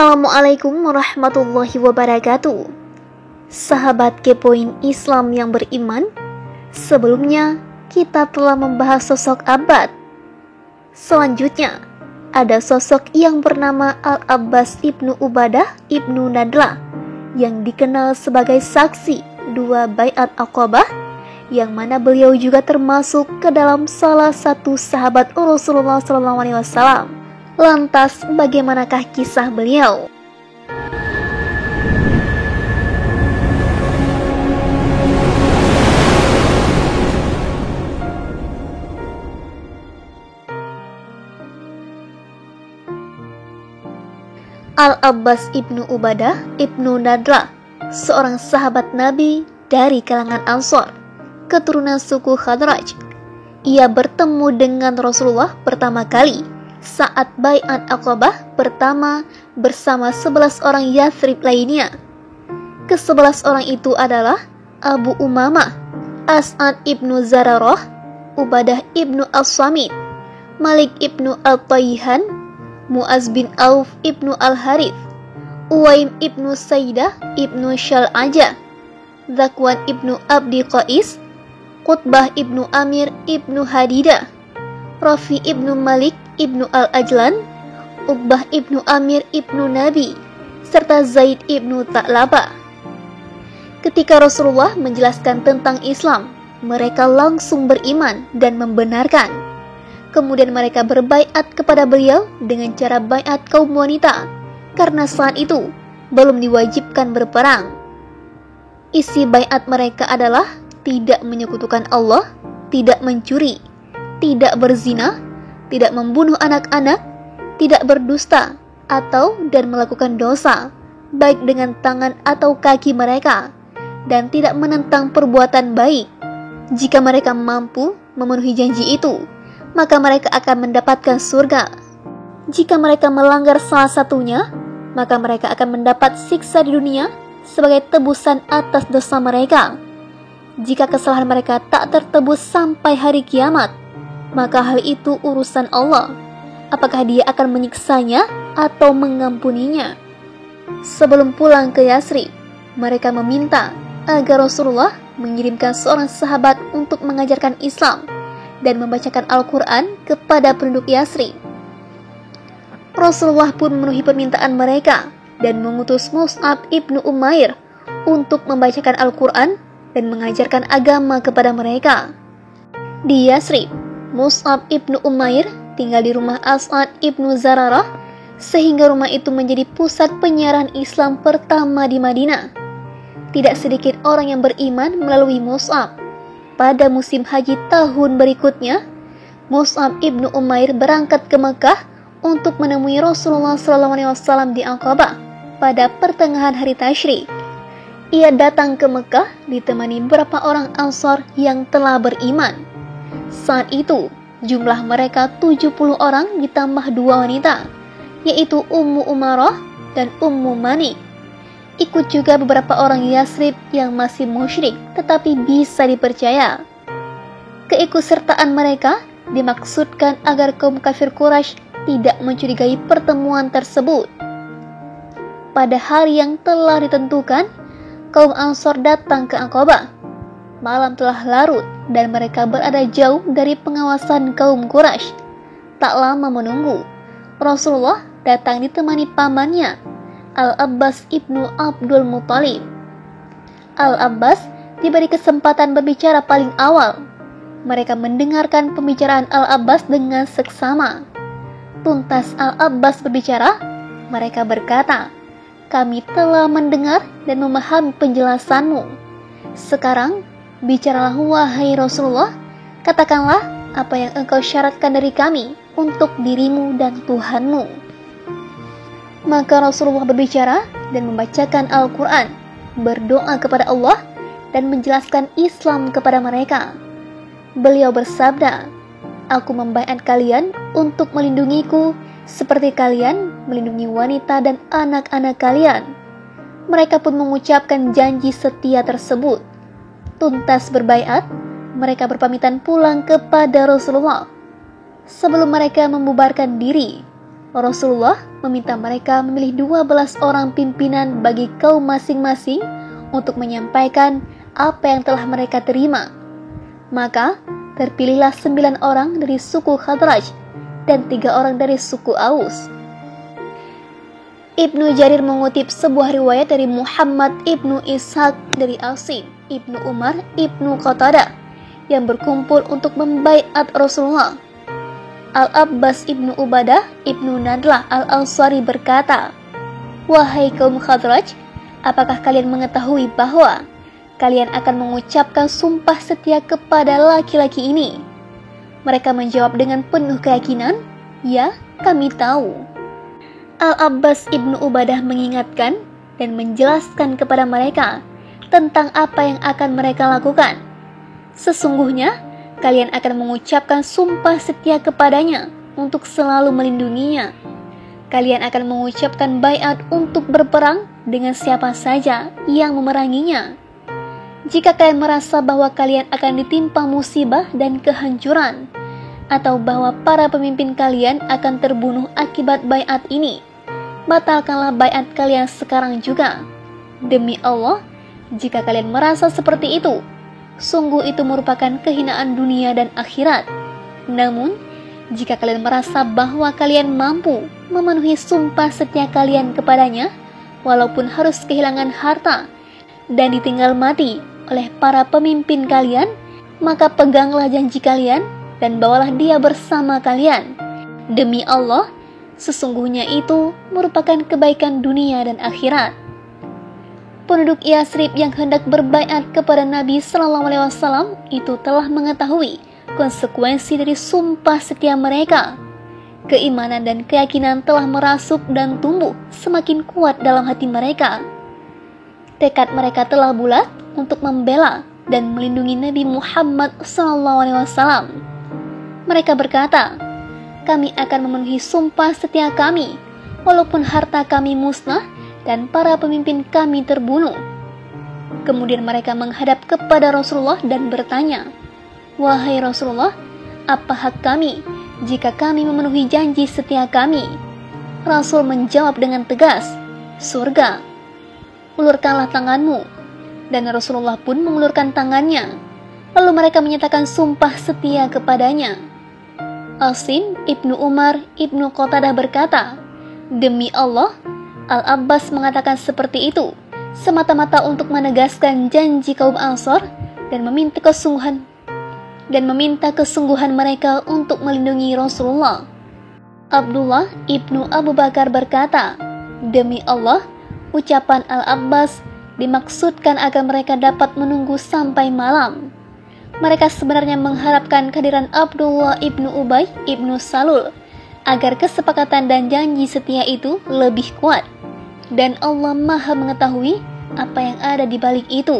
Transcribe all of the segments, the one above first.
Assalamualaikum warahmatullahi wabarakatuh. Sahabat kepoin Islam yang beriman, sebelumnya kita telah membahas sosok Abbad. Selanjutnya ada sosok yang bernama Al-Abbas ibnu Ubadah ibnu Nadlah, yang dikenal sebagai saksi dua baiat Aqabah, yang mana beliau juga termasuk ke dalam salah satu sahabat Rasulullah SAW. Lantas, bagaimanakah kisah beliau? Al-Abbas ibnu Ubadah ibnu Nadlah, seorang sahabat Nabi dari kalangan Ansor, keturunan suku Khadraj. Ia bertemu dengan Rasulullah pertama kali saat baiat Aqabah pertama bersama 11 orang Yathrib lainnya. Ke-11 orang itu adalah Abu Umamah, As'ad ibnu Zararah, Ubadah ibnu As-Samit, Malik ibnu Al-Tayhan, Mu'az bin Auf ibnu Al-Harith, Uwaim ibnu Saydah ibnu Syal'ajah, Zakwan ibnu Abdi Qais, Qutbah ibnu Amir ibnu Hadidah, Rafi ibnu Malik ibnu Al-Ajlan, Uqbah ibnu Amir ibnu Nabi, serta Zaid ibnu Ta'labah. Ketika Rasulullah menjelaskan tentang Islam, mereka langsung beriman dan membenarkan. Kemudian mereka berbaiat kepada beliau dengan cara baiat kaum wanita, karena saat itu belum diwajibkan berperang. Isi baiat mereka adalah tidak menyekutukan Allah, tidak mencuri, tidak berzina, tidak membunuh anak-anak, tidak berdusta, atau dan melakukan dosa, baik dengan tangan atau kaki mereka, dan tidak menentang perbuatan baik. Jika mereka mampu memenuhi janji itu, maka mereka akan mendapatkan surga. Jika mereka melanggar salah satunya, maka mereka akan mendapat siksa di dunia sebagai tebusan atas dosa mereka. Jika kesalahan mereka tak tertebus sampai hari kiamat, maka hal itu urusan Allah. Apakah dia akan menyiksanya atau mengampuninya? Sebelum pulang ke Yathrib, mereka meminta agar Rasulullah mengirimkan seorang sahabat untuk mengajarkan Islam dan membacakan Al-Quran kepada penduduk Yathrib. Rasulullah pun memenuhi permintaan mereka dan mengutus Mus'ab ibnu Umair untuk membacakan Al-Quran dan mengajarkan agama kepada mereka. Di Yathrib, Mus'ab ibnu Umair tinggal di rumah As'ad ibnu Zararah, sehingga rumah itu menjadi pusat penyiaran Islam pertama di Madinah. Tidak sedikit orang yang beriman melalui Mus'ab. Pada musim haji tahun berikutnya, Mus'ab ibnu Umair berangkat ke Mekah untuk menemui Rasulullah SAW di Aqabah pada pertengahan hari Tasyrik. Ia datang ke Mekah ditemani beberapa orang Ansor yang telah beriman. Saat itu, jumlah mereka 70 orang ditambah 2 wanita, yaitu Ummu Umarah dan Ummu Mani. Ikut juga beberapa orang Yathrib yang masih musyrik tetapi bisa dipercaya. Keikutsertaan mereka dimaksudkan agar kaum kafir Quraisy tidak mencurigai pertemuan tersebut. Pada hari yang telah ditentukan, kaum Ansor datang ke Aqabah. Malam telah larut dan mereka berada jauh dari pengawasan kaum Quraisy. Tak lama menunggu, Rasulullah datang ditemani pamannya, Al-Abbas ibnu Abdul Muttalib. Al-Abbas diberi kesempatan berbicara paling awal. Mereka mendengarkan pembicaraan Al-Abbas dengan seksama. Tuntas Al-Abbas berbicara, mereka berkata, "Kami telah mendengar dan memahami penjelasanmu. Sekarang, bicaralah wahai Rasulullah, katakanlah apa yang engkau syaratkan dari kami untuk dirimu dan Tuhanmu." Maka Rasulullah berbicara dan membacakan Al-Quran, berdoa kepada Allah dan menjelaskan Islam kepada mereka. Beliau bersabda, "Aku membaiat kalian untuk melindungiku seperti kalian melindungi wanita dan anak-anak kalian." Mereka pun mengucapkan janji setia tersebut. Tuntas berbaiat, mereka berpamitan pulang kepada Rasulullah. Sebelum mereka membubarkan diri, Rasulullah meminta mereka memilih 12 orang pimpinan bagi kaum masing-masing untuk menyampaikan apa yang telah mereka terima. Maka terpilihlah 9 orang dari suku Khadraj dan 3 orang dari suku Aus. Ibnu Jarir mengutip sebuah riwayat dari Muhammad ibnu Ishaq dari Asim ibnu Umar ibnu Qatadah yang berkumpul untuk membaiat Rasulullah. Al-Abbas ibnu Ubadah ibnu Nadlah al-Ansari berkata, "Wahai kaum Khadraj, apakah kalian mengetahui bahwa kalian akan mengucapkan sumpah setia kepada laki-laki ini?" Mereka menjawab dengan penuh keyakinan, "Ya, kami tahu." Al-Abbas ibnu Ubadah mengingatkan dan menjelaskan kepada mereka tentang apa yang akan mereka lakukan. Sesungguhnya, kalian akan mengucapkan sumpah setia kepadanya untuk selalu melindunginya. Kalian akan mengucapkan baiat untuk berperang dengan siapa saja yang memeranginya. Jika kalian merasa bahwa kalian akan ditimpa musibah dan kehancuran, atau bahwa para pemimpin kalian akan terbunuh akibat baiat ini, batalkanlah baiat kalian sekarang juga. Demi Allah, jika kalian merasa seperti itu, sungguh itu merupakan kehinaan dunia dan akhirat. Namun, jika kalian merasa bahwa kalian mampu memenuhi sumpah setia kalian kepadanya, walaupun harus kehilangan harta dan ditinggal mati oleh para pemimpin kalian, maka peganglah janji kalian dan bawalah dia bersama kalian. Demi Allah, sesungguhnya itu merupakan kebaikan dunia dan akhirat. Penduduk Yasrib yang hendak berbaiat kepada Nabi SAW itu telah mengetahui konsekuensi dari sumpah setia mereka. Keimanan dan keyakinan telah merasuk dan tumbuh semakin kuat dalam hati mereka. Tekad mereka telah bulat untuk membela dan melindungi Nabi Muhammad SAW. Mereka berkata, "Kami akan memenuhi sumpah setia kami, walaupun harta kami musnah dan para pemimpin kami terbunuh." Kemudian mereka menghadap kepada Rasulullah dan bertanya, "Wahai Rasulullah, apa hak kami jika kami memenuhi janji setia kami?" Rasul menjawab dengan tegas, "Surga. Ulurkanlah tanganmu." Dan Rasulullah pun mengulurkan tangannya. Lalu mereka menyatakan sumpah setia kepadanya. Asim ibnu Umar ibnu Qatadah berkata, "Demi Allah, Al-Abbas mengatakan seperti itu semata-mata untuk menegaskan janji kaum Ansor dan meminta kesungguhan mereka untuk melindungi Rasulullah." Abdullah ibnu Abu Bakar berkata, "Demi Allah, ucapan Al-Abbas dimaksudkan agar mereka dapat menunggu sampai malam." Mereka sebenarnya mengharapkan kehadiran Abdullah ibnu Ubay ibnu Salul agar kesepakatan dan janji setia itu lebih kuat. Dan Allah Maha mengetahui apa yang ada di balik itu.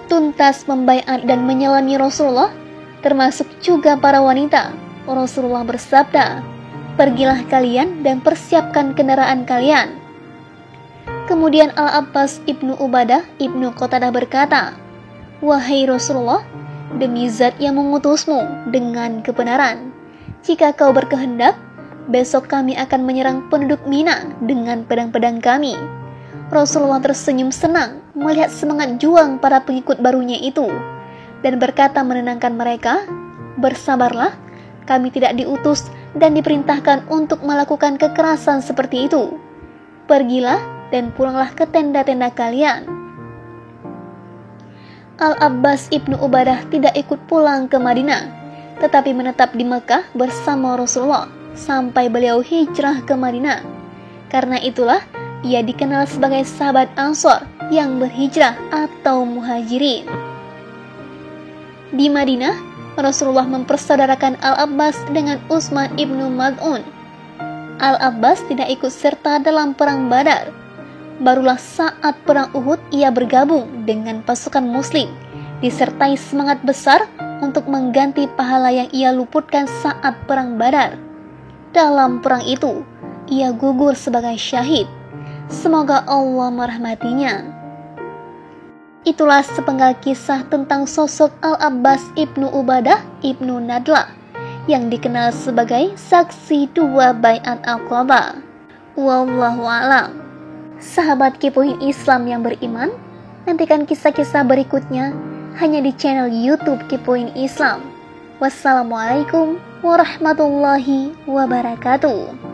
Tuntas membaiat dan menyelami Rasulullah, termasuk juga para wanita, Rasulullah bersabda, "Pergilah kalian dan persiapkan kendaraan kalian." Kemudian Al-Abbas ibnu Ubadah ibnu Qatadah berkata, "Wahai Rasulullah, demi zat yang mengutusmu dengan kebenaran, jika kau berkehendak, besok kami akan menyerang penduduk Mina dengan pedang-pedang kami." Rasulullah tersenyum senang melihat semangat juang para pengikut barunya itu, dan berkata menenangkan mereka, "Bersabarlah, kami tidak diutus dan diperintahkan untuk melakukan kekerasan seperti itu. Pergilah dan pulanglah ke tenda-tenda kalian." Al-Abbas ibnu Ubadah tidak ikut pulang ke Madinah, tetapi menetap di Mekah bersama Rasulullah sampai beliau hijrah ke Madinah. Karena itulah ia dikenal sebagai sahabat Ansor yang berhijrah atau muhajirin. Di Madinah, Rasulullah mempersaudarakan Al-Abbas dengan Utsman ibnu Maz'un. Al-Abbas tidak ikut serta dalam perang Badar. Barulah saat perang Uhud ia bergabung dengan pasukan muslim, disertai semangat besar untuk mengganti pahala yang ia luputkan saat perang Badar. Dalam perang itu, ia gugur sebagai syahid. Semoga Allah merahmatinya. Itulah sepenggal kisah tentang sosok Al-Abbas ibnu Ubadah ibnu Nadlah yang dikenal sebagai saksi dua baiat Aqabah. Wallahu a'lam. Sahabat Kepoin Islam yang beriman, nantikan kisah-kisah berikutnya hanya di channel YouTube Kepoin Islam. Wassalamualaikum warahmatullahi wabarakatuh.